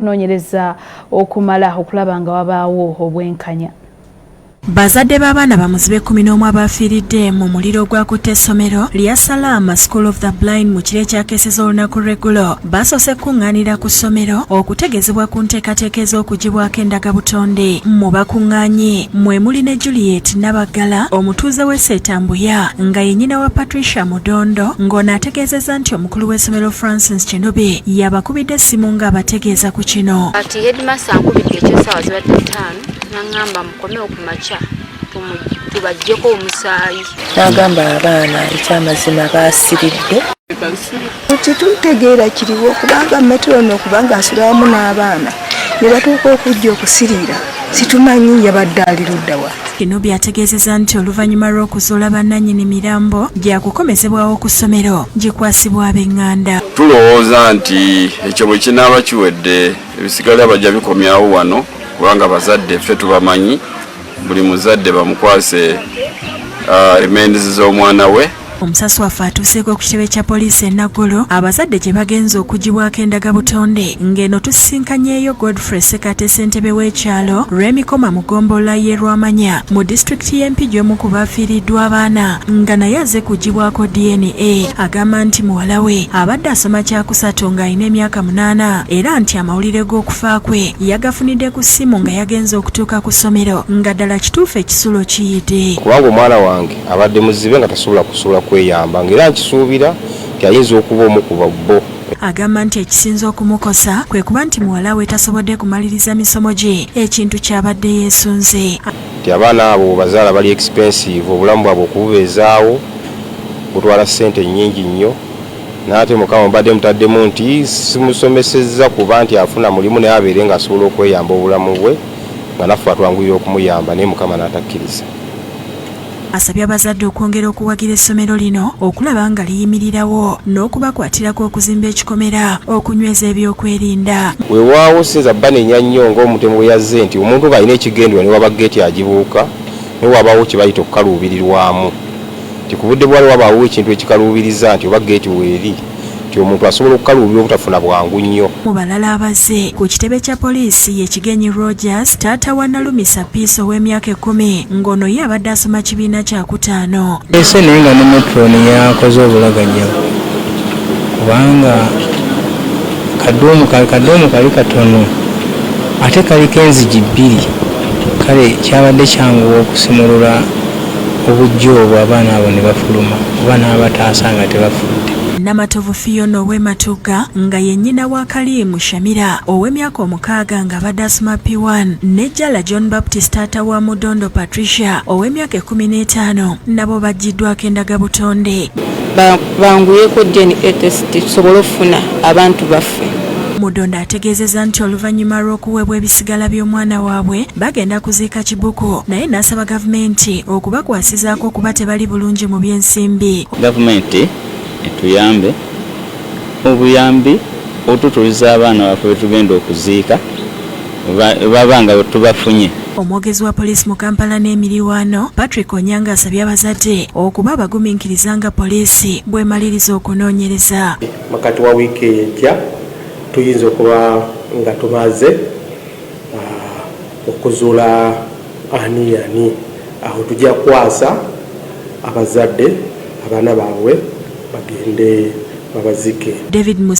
Kunoonyereza okumala okulaba nga wabaawo obwenkanya. Bazadde b'abaana bamuzibe 11 abaafiiridde mu muliro ogwakutte essomero lya Salama School of the Blind mu kire kyakeeseza olunaku lw'eggulo basoose kuŋŋaanira ku ssomero okutegeezebwa ku nteekateeka ez'okugibwako endagabutonde. Mu bakuŋŋaanye mwe muli ne Juliet Nabaggala omutuuze w'e Seetambuya nga ye nnyina wa Patricia Mudondo ng'ono ategeezezza nti omukulu w'essomero Francis Kinube yabakubidde essimu ng'abategeeza ku kino. Kati headmaster ankubidde eky'essaawa zibadde 5 n'aŋŋamba mukomewo ku makya tubaggyeko omusaayi. N'agamba abaana ekyamazima baasiridde. Kitutegeera kiriwo kubanga metrono okubanga asula wamu n'abaana ne batuuka okujja okusirira situmanyi yabadde ali ludda wa. Kinube ategeezezza nti oluvannyuma lw'okuzuula bannannyini mirambo gyakukomezebwawo ku ssomero gikwasibwa ab'eŋŋanda. Tulowooza nti ekyo bwe kinaaba kiwedde ebisigala bajja bikomyawo wano kubanga abazadde ffe tubamanyi buli muzadde bamukwase remains z'omwana we. Omusasi waffe atuuseeko ku kitebe kya poliisi e Nagolo abazadde gye bagenze okugibwako endagabutonde ng'eno tusisinkanyeeyo Godfrey Sekate ssentebe w'ekyalo Remikoma Mugombolola ye Rwamanya mu disitulikiti y'Empigi omu ku baafiiriddwa abaana nga naye aze kugibwako DNA. Agamba nti muwala we abadde asoma kyakusatu ng'alina emyaka 8 era nti amawulire g'okufa kwe yagafunidde ku ssimu nga yagenze okutuuka ku ssomero nga ddala kituufu ekisulo kiyidde. Kubanga omwana wange abadde muzibe nga tasobola kusuula kweyamba ng'era nkisuubira nti ayinza okuba omu ku bo. Agamba nti ekisinza okumukosa kwe kuba nti muwala we tasobodde kumaliriza misomo gye ekintu kyabadde yeesunze. Nti abaana abo bazaala bali expensive obulamu bwabwe okububeezaawo butwala ssente nnyingi nnyo n'ate mukama mbadde mutaddemu nti simusomesezza kuba nti afuna mulimu naye abeere ng'asobola okweyamba obulamu bwe nga naffe atwanguyira okumuyamba naye mukama n'atakkiriza. Asabye abazadde okwongera okuwagira essomero lino okulaba nga liyimirirawo n'okubakwatirako okuzimba ekikomera okunyweza ebyokwerinda. Weewaawo sinza banenya nnyo ng'omutemu bwe yazze nti omuntu ng'alina ekigendwa ne waba geeti agibuuka naye wabaawo kye bayita okukaluubirirwamu nti ku budde bwali wabaawo ekintu ekikaluubiriza nti oba geeti weeri nti omuntu asobola okukaluubira obutafuna bwangu nnyo. Mu balala abazze ku kitebe kya poliisi ye Kigenyi Rogers taata wa Nalumisa Peace ow'emyaka 10 ng'ono ye abadde asoma kibiina kya 5. Ese naye nga ne metroni yakoze obulagajja kubanga kadoomu kali katono ate kaliko enzigi 2 kale kyabadde kyanguwa okusimulula obujjo obwo abaana abo ne bafuluma oba n'abataasa nga tebafudde. Namatovu Fiona ow'Ematuga nga ye nnyina wa Kalimu Shamira ow'emyaka 6 nga abadde asoma P1 n'ejjala John Baptist taata wa Mudondo Patricia ow'emyaka 15 nabo bajjiddwako endagabutonde. Banguyeko DNA test tusobole okufuna abantu baffe. Mudondo ategeezezza nti oluvannyuma lw'okuweebwa ebisigala by'omwana waabwe bagenda kuziika kibuko naye n'asaba gavumenti okubakwasizaako kuba tebali bulungi mu by'ensimbi. Gavumenti etuyambe obuyambi otutuliza abaana baffe betugenda okuziika baba nga tubafunye. Omwogezi wa poliisi mu Kampala n'emiriraano Patrick Onyanga asabye abazadde okuba abagumiikiriza nga poliisi bwemaliriza okunoonyereza. Makati wa wiiki ejja tuyinza okuba nga tumaze okuzuula ani aho tujja kwasa abazadde abaana baabwe bagende babazike. David